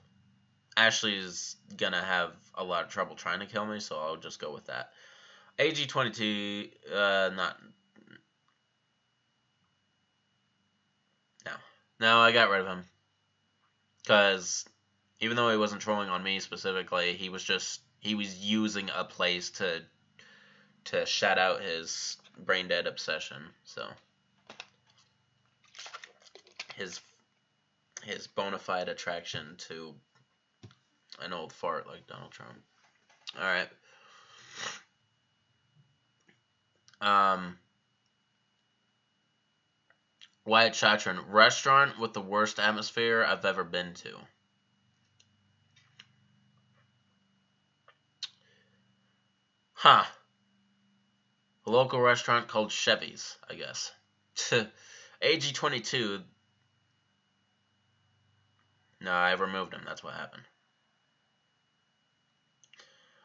Ashley's gonna have a lot of trouble trying to kill me, so I'll just go with that. AG22, not... No, I got rid of him. Because even though he wasn't trolling on me specifically, he was using a place to shout out his brain dead obsession. So his bona fide attraction to an old fart like Donald Trump. All right. Wyatt Chatron, restaurant with the worst atmosphere I've ever been to. Huh. A local restaurant called Chevy's, I guess. AG22. No, I removed him. That's what happened.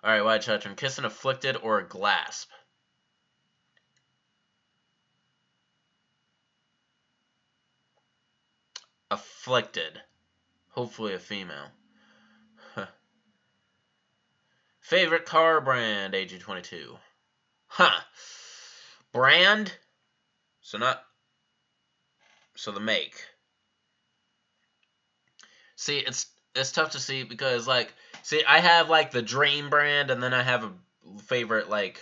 Alright, Wyatt Chatron, kiss an afflicted or a glasp? Afflicted. Hopefully a female. Favorite car brand, AG22. Huh. Brand? So the make. See, it's tough to see because, like, see, I have, like, the dream brand, and then I have a favorite, like,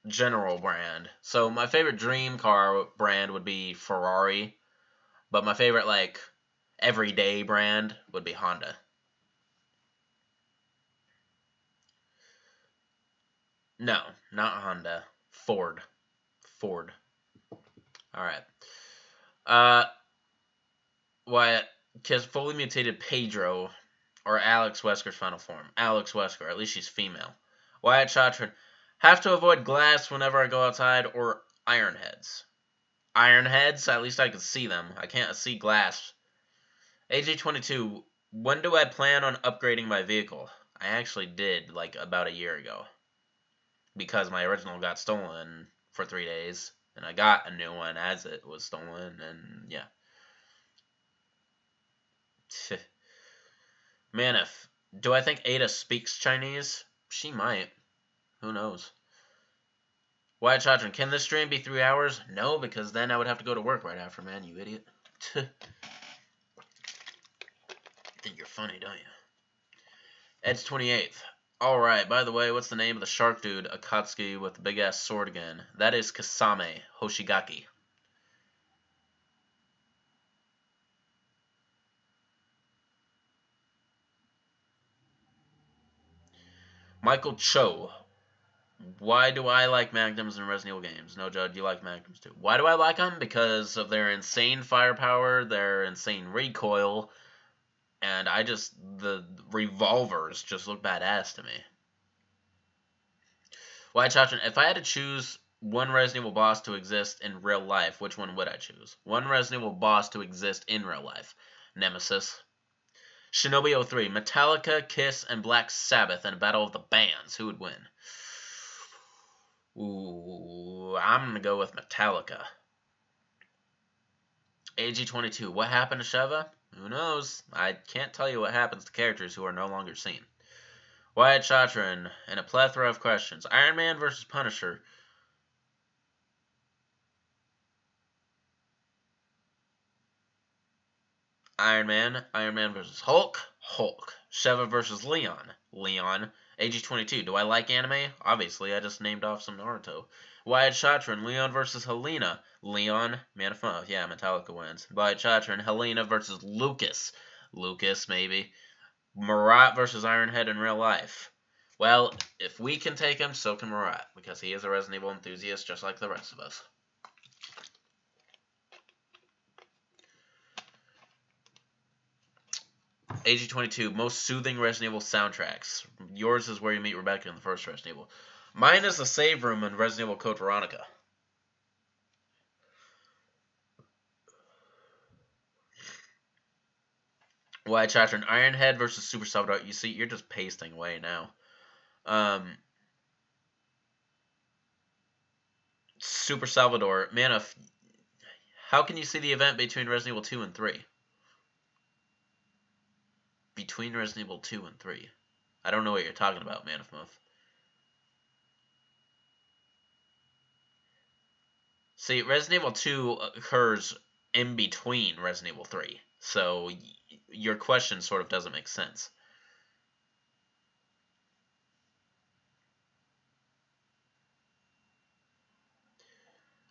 general brand. So my favorite dream car brand would be Ferrari, but my favorite, like, everyday brand would be Honda. No, not Honda. Ford. Alright. Wyatt, kiss fully mutated Pedro or Alex Wesker's final form. Alex Wesker, at least she's female. Wyatt Chatron, have to avoid glass whenever I go outside or ironheads. Ironheads, at least I can see them. I can't see glass. AG22, when do I plan on upgrading my vehicle? I actually did, like, about a year ago. Because my original got stolen for 3 days. And I got a new one as it was stolen, and yeah. Man, Do I think Ada speaks Chinese? She might. Who knows? Wyatt Chadron, can this stream be 3 hours? No, because then I would have to go to work right after, man, you idiot. Think you're funny, don't you? Ed's 28th. Alright, by the way, what's the name of the shark dude, Akatsuki, with the big-ass sword again? That is Kasame Hoshigaki. Michael Cho. Why do I like Magnums in Resident Evil games? No, Judd, you like Magnums too. Why do I like them? Because of their insane firepower, their insane recoil, and the revolvers just look badass to me. Why, Chachin, if I had to choose one Resident Evil boss to exist in real life, which one would I choose? One Resident Evil boss to exist in real life. Nemesis. Shinobi 03, Metallica, Kiss, and Black Sabbath in a battle of the bands. Who would win? Ooh, I'm going to go with Metallica. AG22, what happened to Sheva? Who knows? I can't tell you what happens to characters who are no longer seen. Wyatt Chatrin, and a plethora of questions. Iron Man versus Punisher. Iron Man versus Hulk. Sheva versus Leon. AG22, do I like anime? Obviously, I just named off some Naruto. Wyatt Chatrin, Leon versus Helena. Leon, Man of Fun. Yeah, Metallica wins. Wyatt Chatrin, Helena versus Lucas. Lucas, maybe. Marat versus Ironhead in real life. Well, if we can take him, so can Marat, because he is a Resident Evil enthusiast just like the rest of us. AG22, most soothing Resident Evil soundtracks. Yours is Where You Meet Rebecca in the first Resident Evil. Mine is the save room in Resident Evil Code Veronica. Why, Chatron? Ironhead versus Super Salvador. You see, you're just pasting away now. Super Salvador. Man, how can you see the event between Resident Evil 2 and 3? Between Resident Evil 2 and 3. I don't know what you're talking about, Man of Muff. See, Resident Evil 2 occurs in between Resident Evil 3. So, your question sort of doesn't make sense.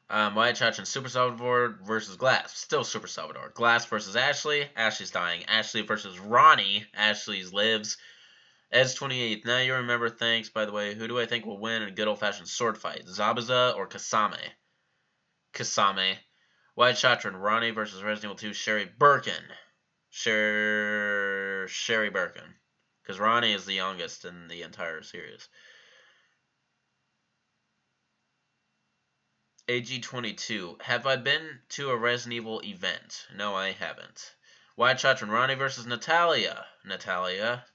Wyatt Chachin, Super Salvador versus Glass. Still Super Salvador. Glass versus Ashley. Ashley's dying. Ashley versus Ronnie. Ashley's lives. Ed's 28th. Now you remember, thanks. By the way, who do I think will win in a good old-fashioned sword fight? Zabuza or Kasame? Kasame. Wyatt Chatrin, Ronnie versus Resident Evil 2, Sherry Birkin. Sherry Birkin. Because Ronnie is the youngest in the entire series. AG22. Have I been to a Resident Evil event? No, I haven't. Wyatt Chatrin, Ronnie versus Natalia.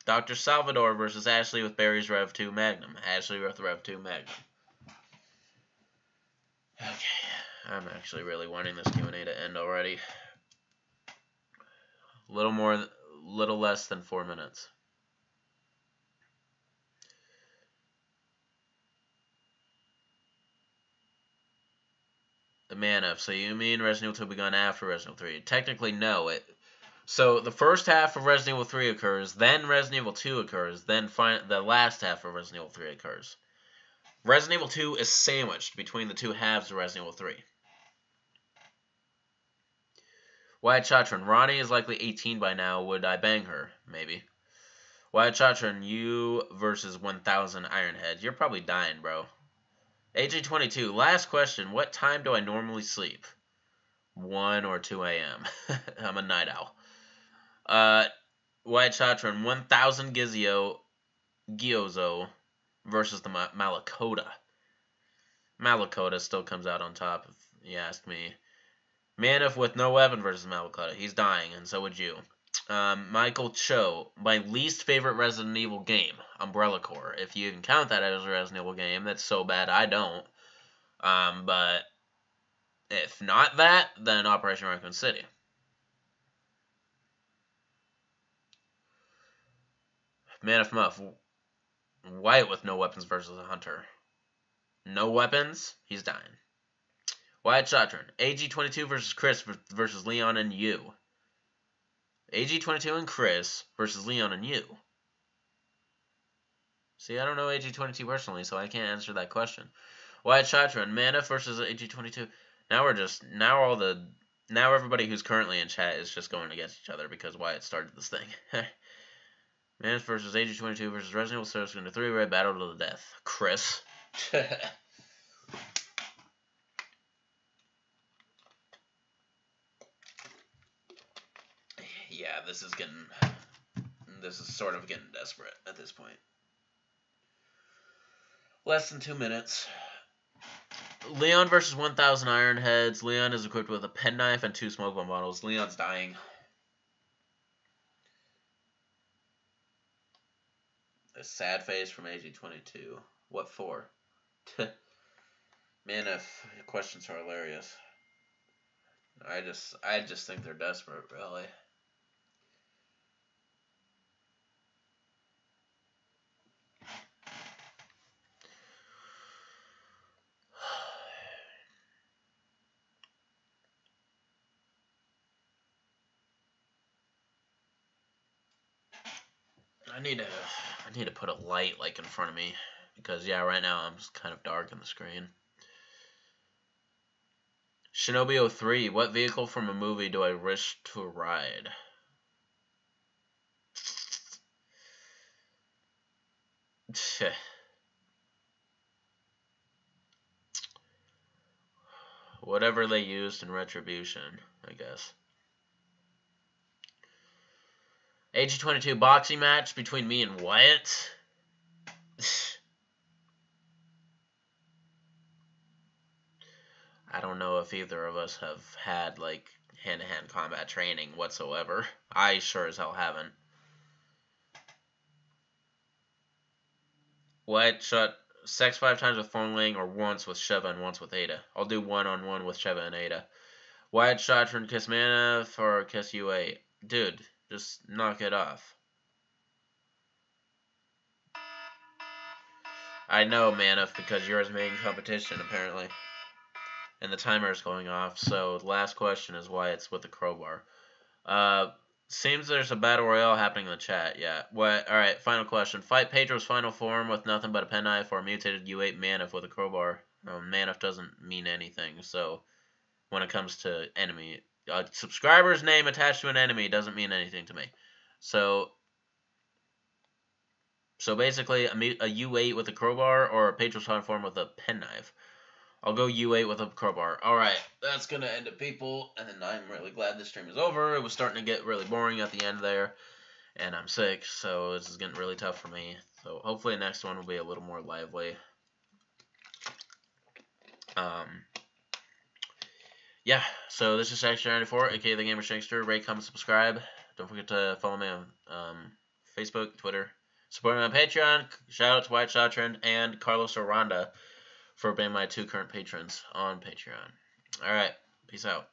Dr. Salvador versus Ashley with Barry's Rev 2 Magnum. Ashley with Rev 2 Magnum. Okay, I'm actually really wanting this Q&A to end already. Little less than 4 minutes. The Man of. So you mean Resident Evil 2 begun after Resident Evil 3? Technically, no. So the first half of Resident Evil 3 occurs, then Resident Evil 2 occurs, then the last half of Resident Evil 3 occurs. Resident Evil 2 is sandwiched between the two halves of Resident Evil 3. Wyatt Chatrin, Ronnie is likely 18 by now. Would I bang her? Maybe. Wyatt Chatrin, you versus 1000 Ironhead. You're probably dying, bro. AG22, last question. What time do I normally sleep? 1 or 2 a.m. I'm a night owl. Wyatt Chatrin, 1000 Gyozo versus the Malakota. Malakota still comes out on top, if you ask me. Manif with no weapon versus Malakota. He's dying, and so would you. Michael Cho, my least favorite Resident Evil game, Umbrella Corps. If you even count that as a Resident Evil game, that's so bad I don't. But if not that, then Operation Raccoon City. Man of Muff. Wyatt with no weapons versus a hunter. No weapons, he's dying. Wyatt Shotron. AG22 versus Chris versus Leon and you. AG22 and Chris versus Leon and you. See, I don't know AG22 personally, so I can't answer that question. Wyatt Shotron. Mana versus AG22. Now everybody who's currently in chat is just going against each other because Wyatt started this thing. Manus versus AG22 versus Resident Evil Service into 3-way battle to the death. Chris. Yeah, this is sort of getting desperate at this point. Less than 2 minutes. Leon versus 1,000 Iron Heads. Leon is equipped with a penknife and 2 smoke bomb bottles. Leon's dying. A sad face from AG22. What for? Man, if questions are hilarious. I just think they're desperate, really. I need to put a light like in front of me because yeah, right now I'm just kind of dark on the screen. Shinobi 03, what vehicle from a movie do I wish to ride? Whatever they used in Retribution, I guess. AG22 boxing match between me and Wyatt. I don't know if either of us have had like hand-to-hand combat training whatsoever. I sure as hell haven't. Wyatt shot sex 5 times with Fongling or once with Sheva and once with Ada. I'll do 1-on-1 with Sheva and Ada. Wyatt shot from Kiss Manaf or Kiss UA. Dude, just knock it off. I know, Manaf, because yours making competition, apparently. And the timer is going off, so the last question is why it's with the crowbar. Seems there's a battle royale happening in the chat, yeah. What? Alright, final question. Fight Pedro's final form with nothing but a penknife or a mutated U8 Manaf with a crowbar. Manaf doesn't mean anything, so when it comes to enemy, a subscriber's name attached to an enemy doesn't mean anything to me. So basically, a U8 with a crowbar or a Pedro's final form with a penknife. I'll go U8 with a crowbar. Alright, that's going to end it, people. And I'm really glad this stream is over. It was starting to get really boring at the end there. And I'm sick, so this is getting really tough for me. So hopefully the next one will be a little more lively. Yeah, so this is Shankster94, aka TheGamerShankster. Rate, comment, subscribe. Don't forget to follow me on Facebook, Twitter. Support me on Patreon. Shout out to Wyatt Shotron and Carlos Aranda for being my 2 current patrons on Patreon. Alright, peace out.